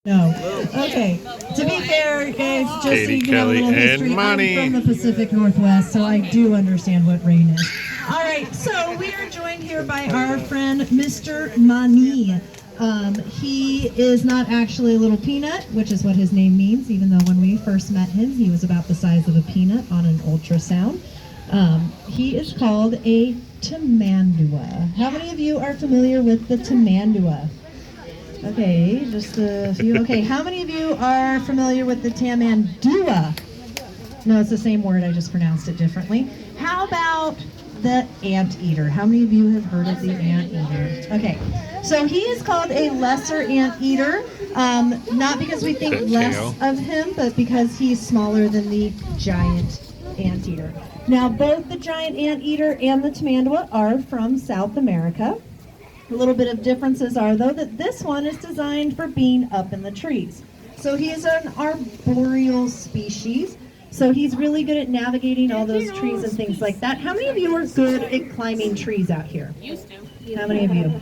No. Okay. To be fair, guys, just so Katie, you can have a Kelly, little history, and Money. I'm from the Pacific Northwest, so I do understand what rain is. All right, so we are joined here by our friend, Mr. Mani. He is not actually a little peanut, which is what his name means, even though when we first met him, he was about the size of a peanut on an ultrasound. He is called a Tamandua. How many of you are familiar with the Tamandua? Okay, just a few. Okay, how many of you are familiar with the Tamandua? No, it's the same word, I just pronounced it differently. How about the Anteater? How many of you have heard of the Anteater? Okay, so he is called a lesser Anteater, not because we think less of him, but because he's smaller than the giant Anteater. Now, both the giant Anteater and the Tamandua are from South America. A little bit of differences are, though, that this one is designed for being up in the trees. So he is an arboreal species, so he's really good at navigating all those trees and things like that. How many of you are good at climbing trees out here? Used to. How many of you?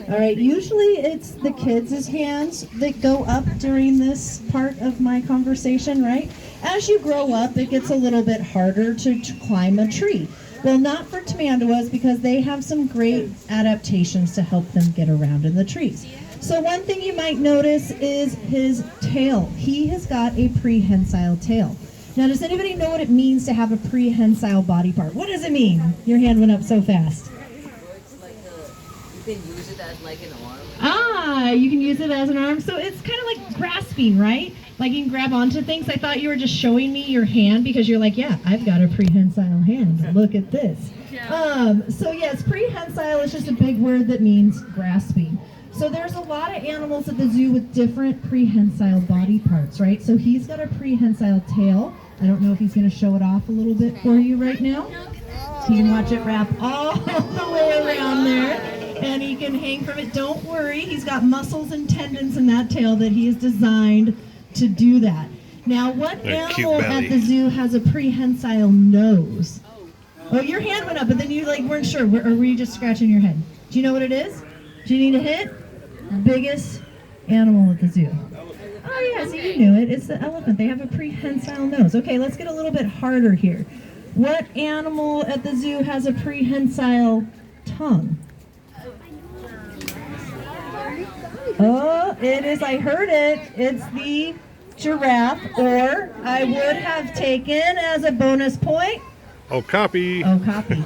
All right, usually it's the kids' hands that go up during this part of my conversation, right? As you grow up, it gets a little bit harder to climb a tree. Well, not for Tamanduas, because they have some great adaptations to help them get around in the trees. So one thing you might notice is his tail. He has got a prehensile tail. Now, does anybody know what it means to have a prehensile body part? What does it mean? Your hand went up so fast. It's like you can use it as like an arm. Ah, you can use it as an arm. So it's kind of like grasping, right? Like you can grab onto things. I thought you were just showing me your hand because you're like, yeah, I've got a prehensile hand. Look at this. So yes, prehensile is just a big word that means grasping. So there's a lot of animals at the zoo with different prehensile body parts, right? So he's got a prehensile tail. I don't know if he's going to show it off a little bit for you right now. So you can watch it wrap all the way around there. And he can hang from it. Don't worry, he's got muscles and tendons in that tail that he has designed to do that. Now, what animal at the zoo has a prehensile nose? Oh, your hand went up, but then you weren't sure, or were you just scratching your head? Do you know what it is? Do you need a hint? Biggest animal at the zoo. Oh yeah, so you knew it. It's the elephant. They have a prehensile nose. Okay, let's get a little bit harder here. What animal at the zoo has a prehensile tongue? Oh, it is, I heard it. It's the giraffe, or I would have taken as a bonus point. Oh, copy. Oh, copy.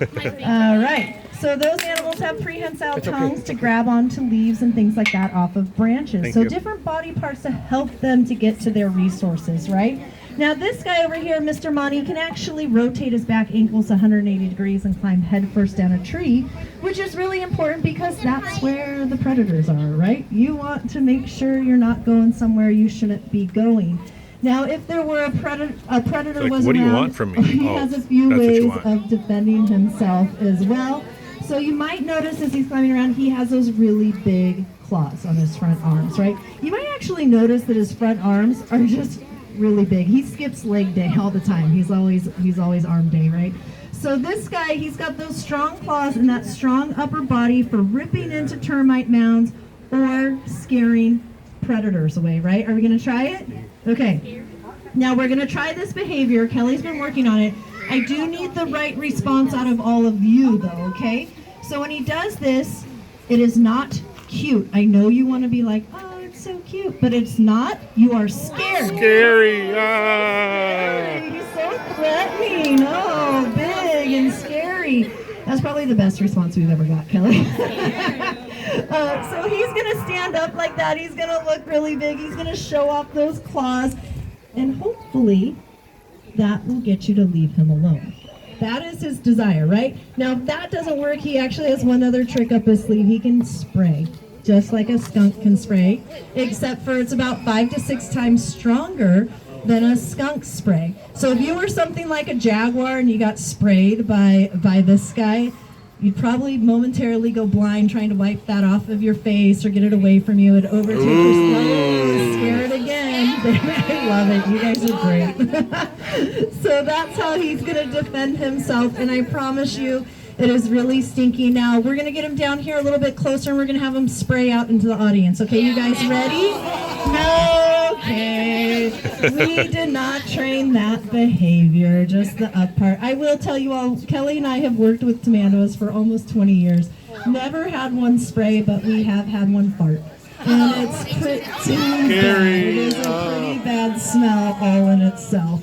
All right. So those animals have prehensile tongues to grab onto leaves and things like that off of branches. So different body parts to help them to get to their resources, right? Now this guy over here, Mr. Mani, can actually rotate his back ankles 180 degrees and climb headfirst down a tree, which is really important because that's where the predators are, right? You want to make sure you're not going somewhere you shouldn't be going. Now, if there were a predator was what do around, you want from me? he has a few ways of defending himself as well. So you might notice as he's climbing around, he has those really big claws on his front arms, right? You might actually notice that his front arms are just really big. He skips leg day all the time. He's always arm day, right? So this guy, he's got those strong claws and that strong upper body for ripping into termite mounds or scaring predators away, right? Are we going to try it? Okay. Now we're going to try this behavior. Kelly's been working on it. I do need the right response out of all of you, though, okay? So when he does this, it is not cute. I know you want to be like, oh, it's so cute, but it's not. You are scared. Scary. He's so threatening. Oh, big and scary. That's probably the best response we've ever got, Kelly. So he's going to stand up like that. He's going to look really big. He's going to show off those claws. And hopefully that will get you to leave him alone. That is his desire, right? Now, if that doesn't work, he actually has one other trick up his sleeve. He can spray, just like a skunk can spray, except for it's about 5 to 6 times stronger than a skunk spray. So if you were something like a jaguar and you got sprayed by this guy, you'd probably momentarily go blind trying to wipe that off of your face or get it away from you and overtake your skull. Scare it again. I love it. You guys are great. So that's how he's going to defend himself. And I promise you, it is really stinky. Now, we're going to get him down here a little bit closer and we're going to have him spray out into the audience. Okay, you guys ready? No. We did not train that behavior, just the up part. I will tell you all, Kelly and I have worked with Tamanduas for almost 20 years. Never had one spray, but we have had one fart. And it's pretty bad. It is a pretty bad smell all in itself.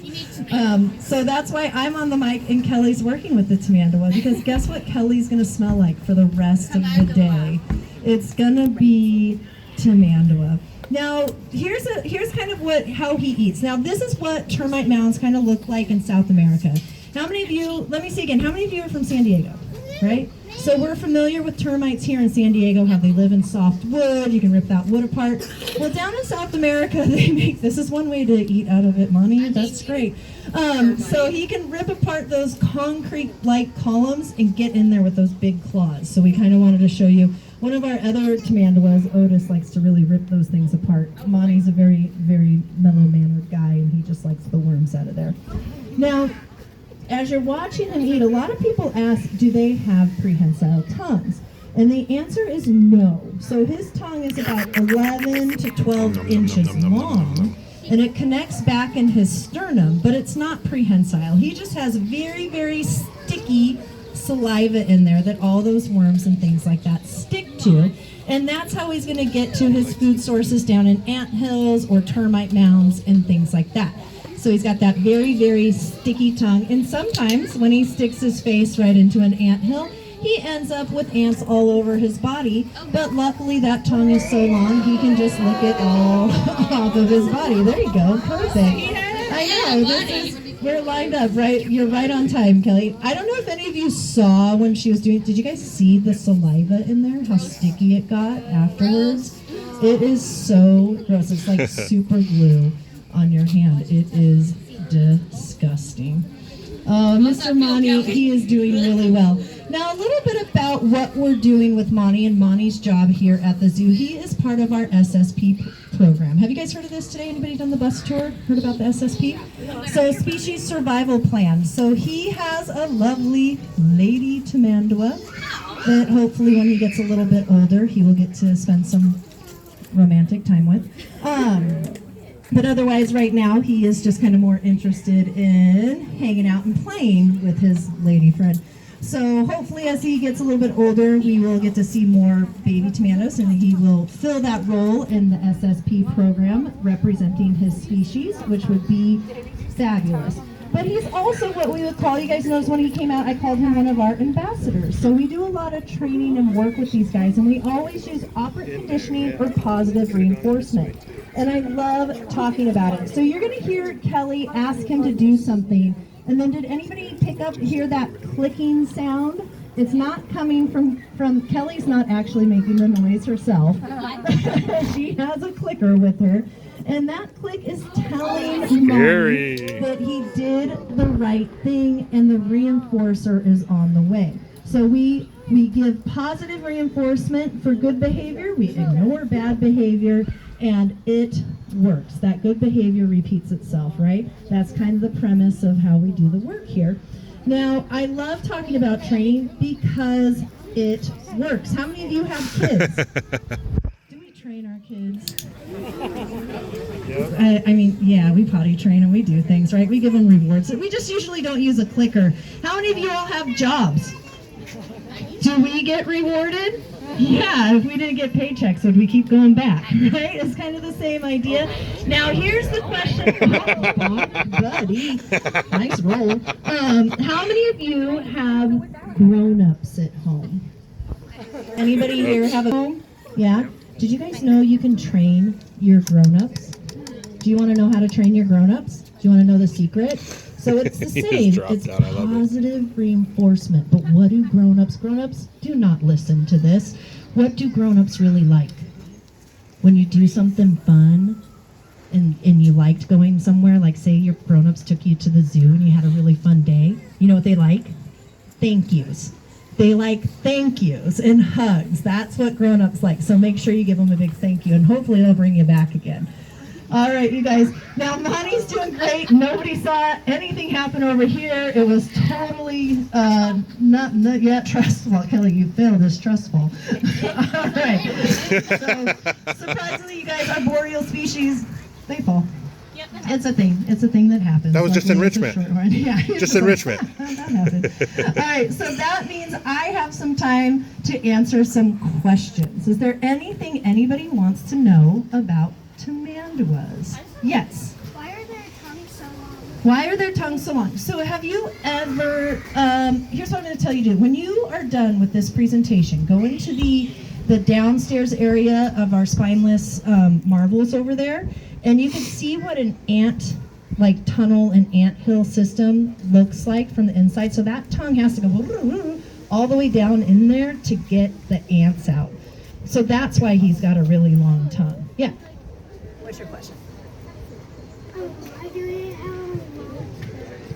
So that's why I'm on the mic and Kelly's working with the Tamandua, because guess what Kelly's going to smell like for the rest of the day? It's going to be Tamandua. Now, here's kind of how he eats. Now, this is what termite mounds kind of look like in South America. How many of you, let me see again, how many of you are from San Diego, right? So we're familiar with termites here in San Diego, how they live in soft wood, you can rip that wood apart. Well, down in South America, they make, this is one way to eat out of it, Monty, that's great. So he can rip apart those concrete-like columns and get in there with those big claws. So we kind of wanted to show you. One of our other Tamanduas, Otis, likes to really rip those things apart. Monty's a very, very mellow-mannered guy, and he just likes the worms out of there. Now, as you're watching him eat, a lot of people ask, do they have prehensile tongues? And the answer is no. So his tongue is about 11 to 12 inches long, and it connects back in his sternum, but it's not prehensile. He just has very, very sticky saliva in there that all those worms and things like that stick to, and that's how he's going to get to his food sources down in ant hills or termite mounds and things like that. So he's got that very, very sticky tongue, and sometimes when he sticks his face right into an ant hill, he ends up with ants all over his body, but luckily that tongue is so long he can just lick it all off of his body. There you go, perfect. I know, we're lined up, right? You're right on time, Kelly. I don't know if any of you saw when she was doing, did you guys see the saliva in there? How sticky it got afterwards? It is so gross. It's like super glue on your hand. It is disgusting. Mr. Monty, he is doing really well. Now, a little bit about what we're doing with Monty and Monty's job here at the zoo. He is part of our SSP program. Have you guys heard of this today? Anybody done the bus tour? Heard about the SSP? So, Species Survival Plan. So he has a lovely lady Tamandua that hopefully when he gets a little bit older, he will get to spend some romantic time with. But otherwise, right now, he is just kind of more interested in hanging out and playing with his lady friend. So hopefully as he gets a little bit older, we will get to see more baby Tamanduas, and he will fill that role in the SSP program representing his species, which would be fabulous. But he's also what we would call, you guys noticed when he came out, I called him one of our ambassadors. So we do a lot of training and work with these guys, and we always use operant conditioning or positive reinforcement. And I love talking about it. So you're going to hear Kelly ask him to do something. And then did anybody hear that clicking sound? It's not coming from Kelly's not actually making the noise herself. She has a clicker with her. And that click is telling Monty that he did the right thing and the reinforcer is on the way. So we give positive reinforcement for good behavior, we ignore bad behavior, and it works. That good behavior repeats itself, right? That's kind of the premise of how we do the work here. Now, I love talking about training because it works. How many of you have kids? Do we train our kids? I mean, yeah, we potty train and we do things, right? We give them rewards. We just usually don't use a clicker. How many of you all have jobs? Do we get rewarded? Yeah, if we didn't get paychecks, would we keep going back? Right? It's kind of the same idea. Now, here's the question. Oh, buddy. Nice roll. How many of you have grown-ups at home? Anybody here have a home? Yeah? Did you guys know you can train your grown-ups? Do you want to know how to train your grown-ups? Do you want to know the secret? So it's the same. It's positive reinforcement. But what do grown-ups do not listen to this. What do grown-ups really like? When you do something fun and you liked going somewhere, like say your grown-ups took you to the zoo and you had a really fun day, you know what they like? Thank yous. They like thank yous and hugs. That's what grown-ups like. So make sure you give them a big thank you and hopefully they'll bring you back again. All right, you guys. Now, Monty's doing great. Nobody saw anything happen over here. It was totally not yet trustful. Kelly, you failed as trustful. All right. So, surprisingly, you guys, our boreal species, they fall. It's a thing. It's a thing that happens. That was just Luckily, it's a enrichment. short one. Yeah, Just enrichment. that happened. All right, so that means I have some time to answer some questions. Is there anything anybody wants to know about tamanduas? Yes. Why are their tongues so long? Why are their tongues so long? So have you ever, here's what I'm going to tell you to do. When you are done with this presentation, go into the downstairs area of our spineless marvels over there, and you can see what an ant tunnel and anthill system looks like from the inside. So that tongue has to go all the way down in there to get the ants out. So that's why he's got a really long tongue. Yeah. What's your question?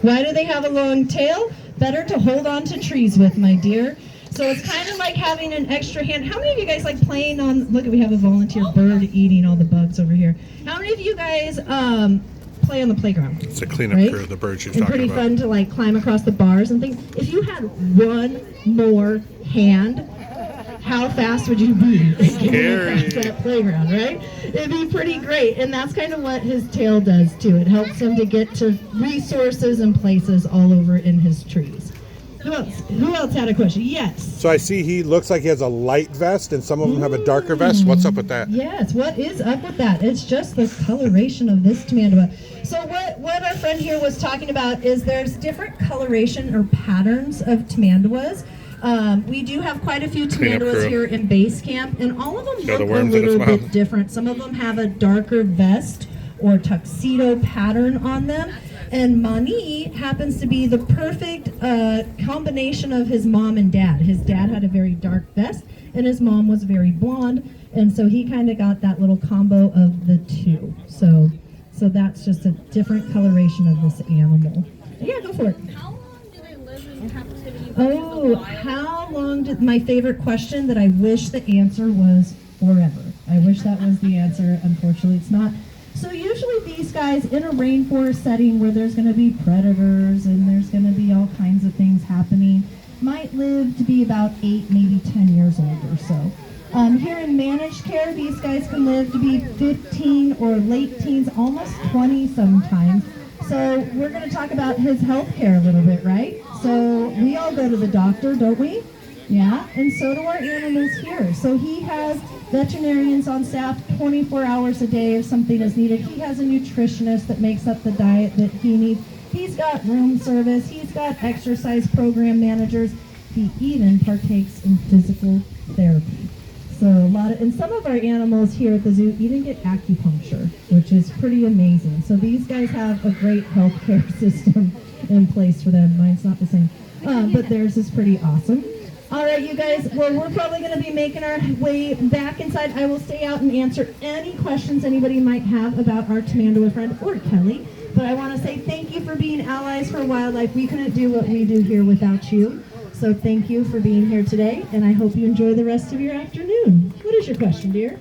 Why do they have a long tail? Better to hold on to trees with, my dear. So it's kind of like having an extra hand. How many of you guys like playing on, look, we have a volunteer bird eating all the bugs over here. How many of you guys play on the playground? It's a cleanup right? crew, the birds you're And talking pretty about. fun to like climb across the bars and things. If you had one more hand, how fast would you be getting across that playground, right? It'd be pretty great. And that's kind of what his tail does too. It helps him to get to resources and places all over in his trees. Who else? Who else had a question? Yes. So I see he looks like he has a light vest and some of them have a darker vest. What's up with that? Yes, what is up with that? It's just the coloration of this tamandua. So what our friend here was talking about is there's different coloration or patterns of tamanduas. We do have quite a few tamanduas here in Basecamp, and all of them look a little bit different. Some of them have a darker vest or tuxedo pattern on them. And Mani happens to be the perfect combination of his mom and dad. His dad had a very dark vest, and his mom was very blonde, and so he kind of got that little combo of the two. So that's just a different coloration of this animal. Yeah, go for it. How long do they live in captivity? Oh, how long did, my favorite question that I wish the answer was forever. I wish that was the answer. Unfortunately, it's not. So usually these guys in a rainforest setting where there's going to be predators and there's going to be all kinds of things happening might live to be about 8, maybe 10 years old or so. Here in managed care, these guys can live to be 15 or late teens, almost 20 sometimes. So we're going to talk about his health care a little bit, right? So we all go to the doctor, don't we? Yeah, and so do our animals here. So he has veterinarians on staff 24 hours a day if something is needed. He has a nutritionist that makes up the diet that he needs. He's got room service. He's got exercise program managers. He even partakes in physical therapy. So and some of our animals here at the zoo even get acupuncture, which is pretty amazing. So these guys have a great healthcare system in place for them. Mine's not the same, but theirs is pretty awesome. All right, you guys, well, we're probably going to be making our way back inside. I will stay out and answer any questions anybody might have about our tamandua friend or Kelly. But I want to say thank you for being allies for wildlife. We couldn't do what we do here without you. So thank you for being here today, and I hope you enjoy the rest of your afternoon. What is your question, dear?